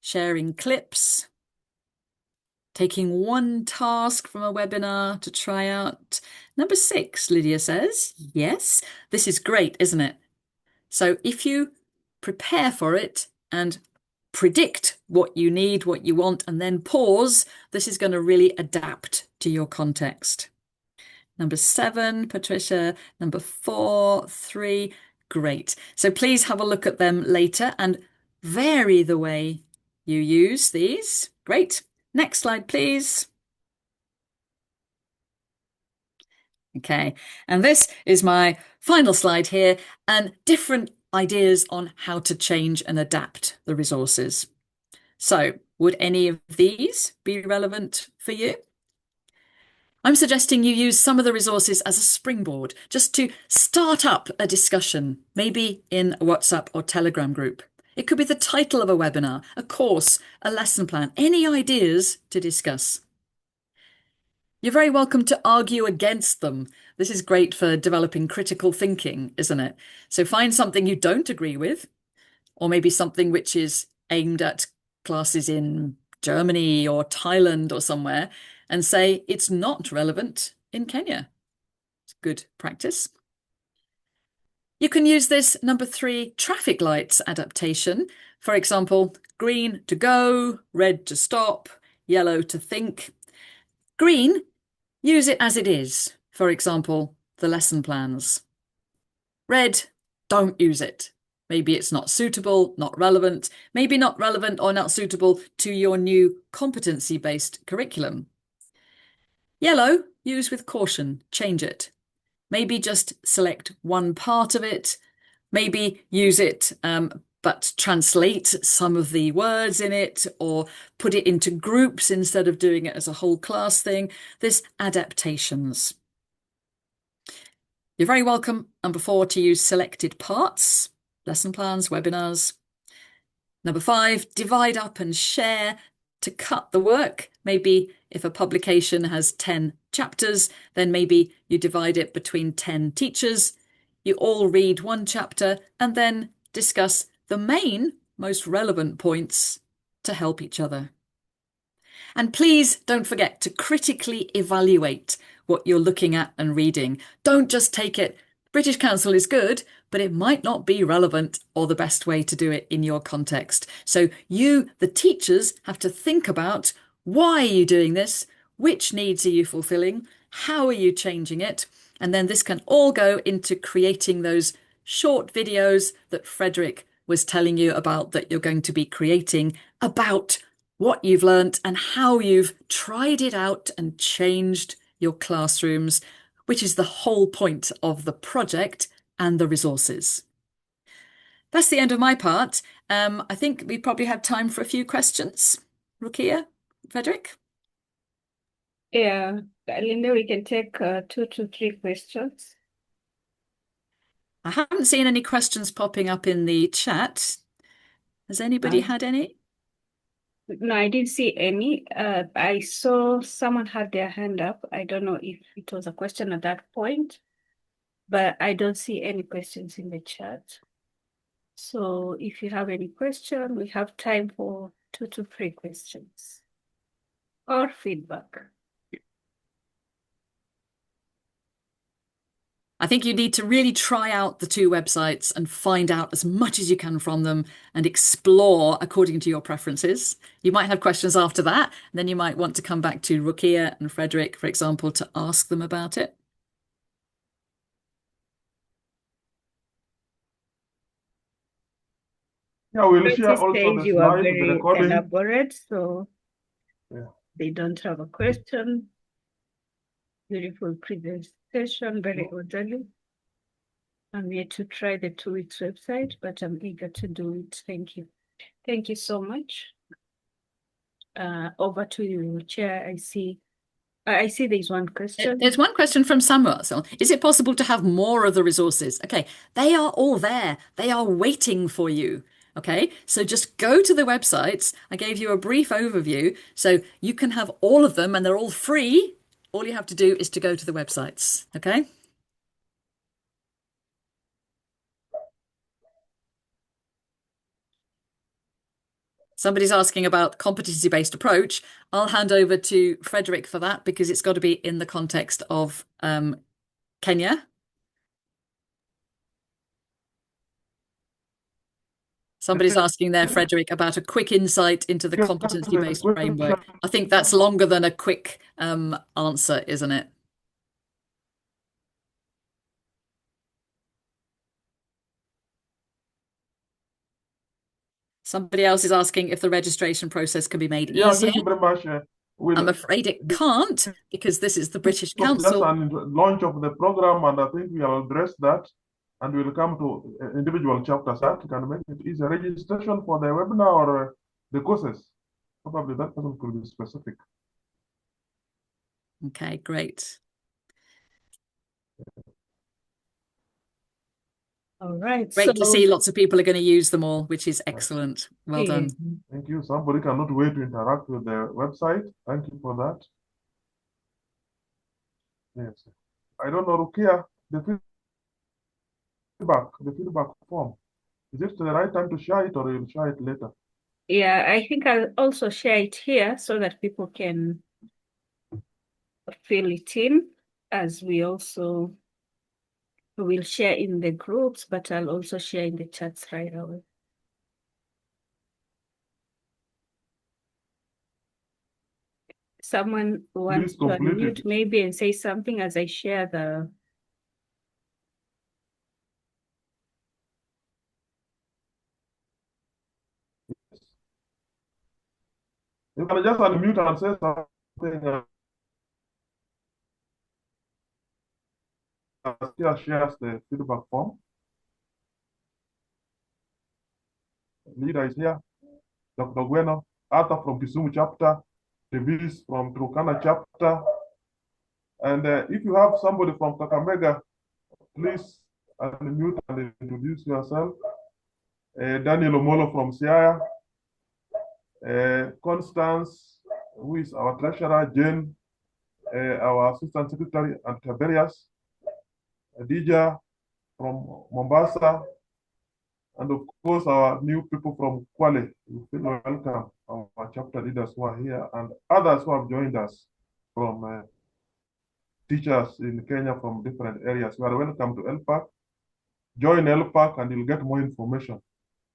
sharing clips, taking one task from a webinar to try out. Number 6, Lydia says, yes, this is great, isn't it? So if you prepare for it and predict what you need, what you want, and then pause, this is going to really adapt to your context. Number 7, Patricia. Number 4, 3, great. So please have a look at them later and vary the way you use these. Great. Next slide, please. Okay, and this is my final slide here, and different ideas on how to change and adapt the resources. So, would any of these be relevant for you? I'm suggesting you use some of the resources as a springboard, just to start up a discussion, maybe in a WhatsApp or Telegram group. It could be the title of a webinar, a course, a lesson plan, any ideas to discuss. You're very welcome to argue against them. This is great for developing critical thinking, isn't it? So find something you don't agree with, or maybe something which is aimed at classes in Germany or Thailand or somewhere, and say it's not relevant in Kenya. It's good practice. You can use this number 3 traffic lights adaptation. For example, green to go, red to stop, yellow to think. Green, use it as it is. For example, the lesson plans. Red, don't use it. Maybe it's not suitable, not relevant, maybe not relevant or not suitable to your new competency-based curriculum. Yellow, use with caution, change it. Maybe just select one part of it. Maybe use it, but translate some of the words in it, or put it into groups instead of doing it as a whole class thing. This adaptations. You're very welcome, number 4, to use selected parts, lesson plans, webinars. Number 5, divide up and share to cut the work. Maybe if a publication has 10 chapters, then maybe you divide it between 10 teachers. You all read one chapter and then discuss the main, most relevant points to help each other. And please don't forget to critically evaluate what you're looking at and reading. Don't just take it, British Council is good, but it might not be relevant or the best way to do it in your context. So you, the teachers, have to think about, why are you doing this? Which needs are you fulfilling? How are you changing it? And then this can all go into creating those short videos that Frederick was telling you about, that you're going to be creating about what you've learnt and how you've tried it out and changed your classrooms, which is the whole point of the project and the resources. that's the end of my part. I think we probably have time for a few questions. Rukia, Frederick? Yeah, Linda, we can take 2 to 3 questions. I haven't seen any questions popping up in the chat. Has anybody had any? No, I didn't see any. I saw someone had their hand up. I don't know if it was a question at that point, but I don't see any questions in the chat. So if you have any question, we have time for 2 to 3 questions or feedback. I think you need to really try out the two websites and find out as much as you can from them and explore according to your preferences. You might have questions after that, and then you might want to come back to Rukia and Frederick, for example, to ask them about it. Yeah, we'll Francis share also says the you are slide, the very recording. elaborate, so Yeah. they don't have a question. Beautiful presentation, very orderly. I'm yet to try the 2 weeks website, but I'm eager to do it. Thank you. Thank you so much. Over to you, Chair. I see there's one question. There's one question from Samuel. So, is it possible to have more of the resources? Okay, they are all there. They are waiting for you. Okay, so just go to the websites. I gave you a brief overview, so you can have all of them and they're all free. All you have to do is to go to the websites. Okay. Somebody's asking about competency-based approach. I'll hand over to Frederick for that because it's got to be in the context of Kenya. Somebody's asking there, Frederick, about a quick insight into the competency-based framework. I think that's longer than a quick answer, isn't it? Somebody else is asking if the registration process can be made easier. Yeah, thank you very much. I'm afraid it can't because this is the British Just Council. an launch of the program, and I think we'll address that, and we'll come to individual chapters that can make it easier. Registration for the webinar or the courses. Probably that person could be specific. Okay, great. All right. Great to see lots of people are going to use them all, which is excellent. Well done. Thank you. Somebody cannot wait to interact with the website. Thank you for that. Yes. I don't know, Rukia, the feedback form. Is it the right time to share it or you'll share it later? Yeah, I think I'll also share it here so that people can fill it in as we also will share in the groups, but I'll also share in the chats right away. Someone wants to unmute maybe and say something as I share the. You can just unmute and say something. Here shares the feedback form. Leader is here. Dr. Bueno, Arthur from Kisumu chapter, Davis from Turkana chapter. And if you have somebody from Kakamega, please unmute and introduce yourself. Daniel Omolo from Siaya. Constance, who is our treasurer, Jane, our assistant secretary, and Tiberius. Adija from Mombasa, and of course our new people from Kwale. You feel welcome, our chapter leaders who are here, and others who have joined us from teachers in Kenya from different areas. You are welcome to ELPAK. Join ELPAK and you'll get more information.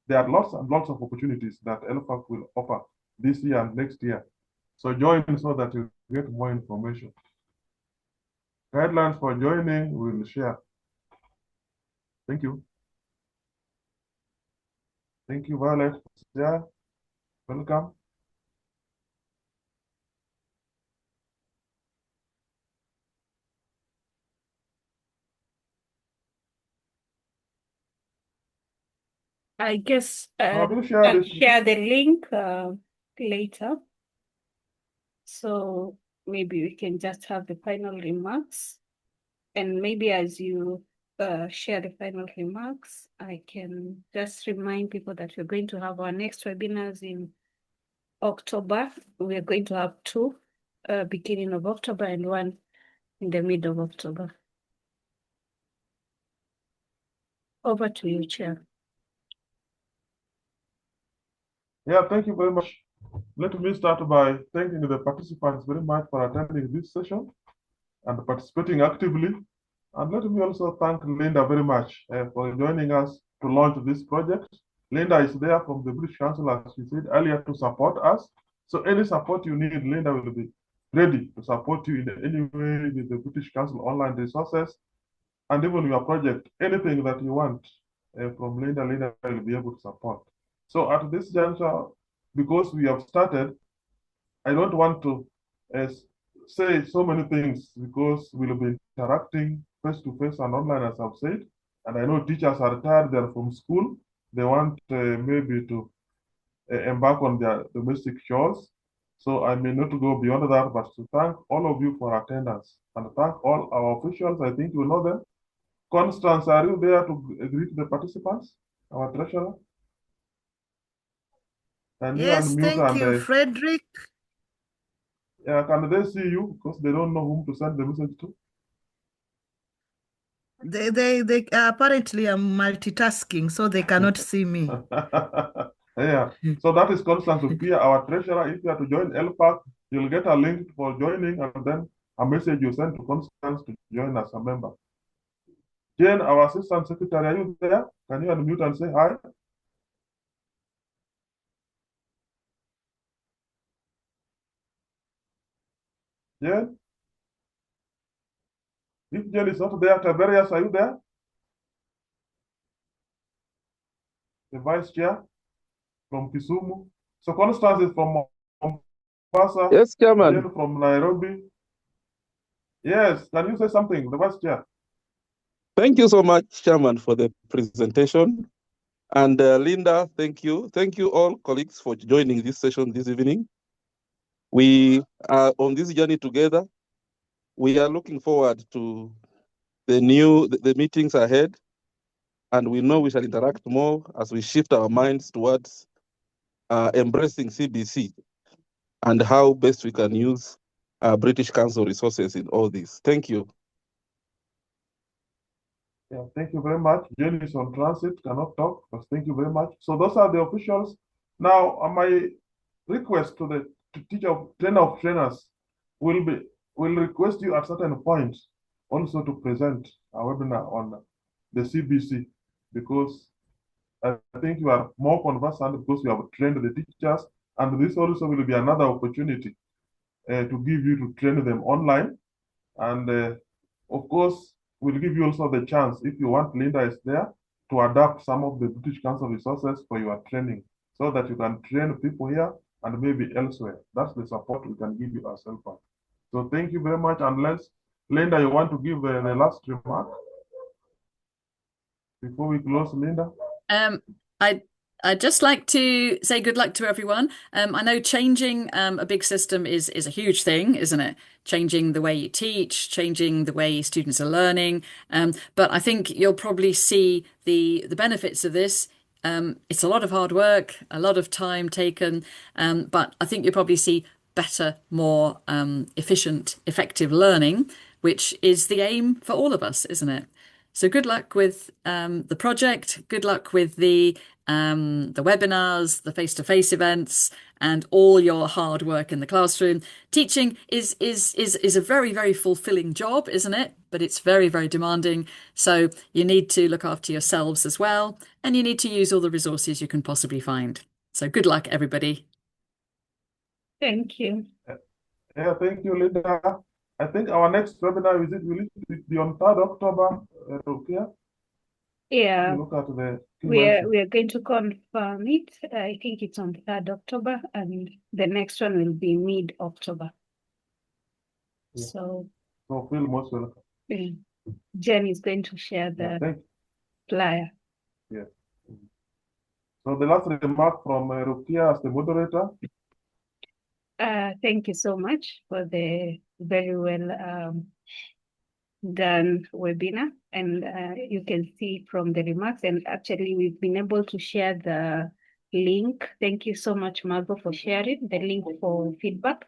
There are lots and lots of opportunities that ELPAK will offer this year and next year. So join so that you get more information. Guidelines for joining, we'll share. Thank you. Thank you, Violet. Yeah, welcome. I guess I will share I'll this. share the link later. So maybe we can just have the final remarks. And maybe as you share the final remarks, I can just remind people that we're going to have our next webinars in October. We are going to have two, beginning of October and one in the middle of October. Over to you, Chair. Yeah, thank you very much. Let me start by thanking the participants very much for attending this session and participating actively. And let me also thank Linda very much for joining us to launch this project. Linda is there from the British Council, as she said earlier, to support us. So any support you need, Linda will be ready to support you in any way with the British Council online resources and even your project. Anything that you want from Linda, Linda will be able to support. So at this juncture, because we have started, I don't want to say so many things because we'll be interacting face to face and online, as I've said. And I know teachers are tired, they're from school. They want maybe to embark on their domestic chores. So I may not go beyond that, but to thank all of you for attendance and thank all our officials. I think you know them. Constance, are you there to greet the participants, our treasurer? Can you Yes, unmute thank you, and Frederick. can they see you because they don't know whom to send the message to? They apparently are multitasking, so they cannot see me. Yeah, so that is Constance Upia, our treasurer. If you are to join ELPAK, you'll get a link for joining and then a message you send to Constance to join as a member. Jane, our assistant secretary, are you there? Can you unmute and say hi? Jane? If Jane is not there, Tiberius, are you there? The vice chair from Kisumu. So Constance is from Mombasa. Yes, Chairman. Jane from Nairobi. Yes, can you say something, the vice chair? Thank you so much, Chairman, for the presentation. And Linda, thank you. Thank you all colleagues for joining this session this evening. We are on this journey together. We are looking forward to the meetings ahead. And we know we shall interact more as we shift our minds towards embracing CBC and how best we can use British Council resources in all this. Thank you. Yeah, thank you very much. Jenny is on transit, cannot talk, but thank you very much. So those are the officials. Now, my request to the trainer of trainers will request you at certain points also to present a webinar on the CBC, because I think you are more conversant because you have trained the teachers, and this also will be another opportunity to give you to train them online. And of course, we'll give you also the chance, if you want, Linda is there, to adapt some of the British Council resources for your training so that you can train people here and maybe elsewhere. That's the support we can give you as ELPAK. So thank you very much. Unless, Linda, you want to give the last remark before we close, Linda? I'd just like to say good luck to everyone. I know changing a big system is a huge thing, isn't it? Changing the way you teach, changing the way students are learning. But I think you'll probably see the benefits of this. It's a lot of hard work, a lot of time taken, but I think you'll probably see better, more efficient, effective learning, which is the aim for all of us, isn't it? So good luck with the project. Good luck with the webinars, the face-to-face events, and all your hard work in the classroom. Teaching is a very, very fulfilling job, isn't it? But it's very, very demanding. So you need to look after yourselves as well, and you need to use all the resources you can possibly find. So good luck, everybody. Thank you. Yeah, thank you, Linda. I think our next webinar will be on 3rd October. Okay. Yeah, You look at the we are going to confirm it. I think it's on 3rd October, and the next one will be mid-October. Yeah. So feel most welcome. Jen is going to share the flyer. Yeah. So the last remark from Rukia as the moderator. Thank you so much for the very well done webinar. And you can see from the remarks, and actually we've been able to share the link. Thank you so much, Margot, for sharing the link for feedback.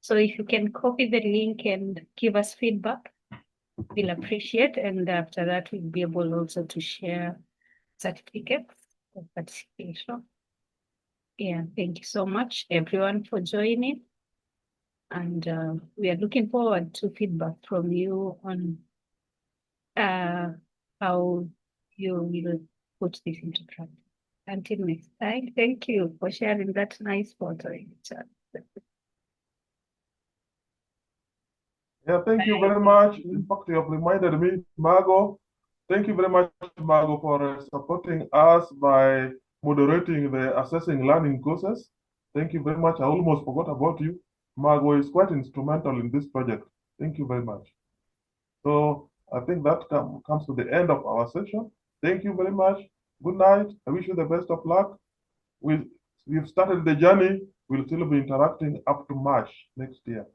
So if you can copy the link and give us feedback, we'll appreciate. And after that, we'll be able also to share certificates of participation. Yeah, thank you so much, everyone, for joining. And we are looking forward to feedback from you on how you will put this into practice. Until next time, thank you for sharing that nice photo in the chat. Yeah, thank you very much. In fact, you have reminded me, Margot. Thank you very much, Margot, for supporting us by moderating the assessing learning courses. Thank you very much. I almost forgot about you. Margot is quite instrumental in this project. Thank you very much. So I think that comes to the end of our session. Thank you very much. Good night. I wish you the best of luck. We've started the journey. We'll still be interacting up to March next year.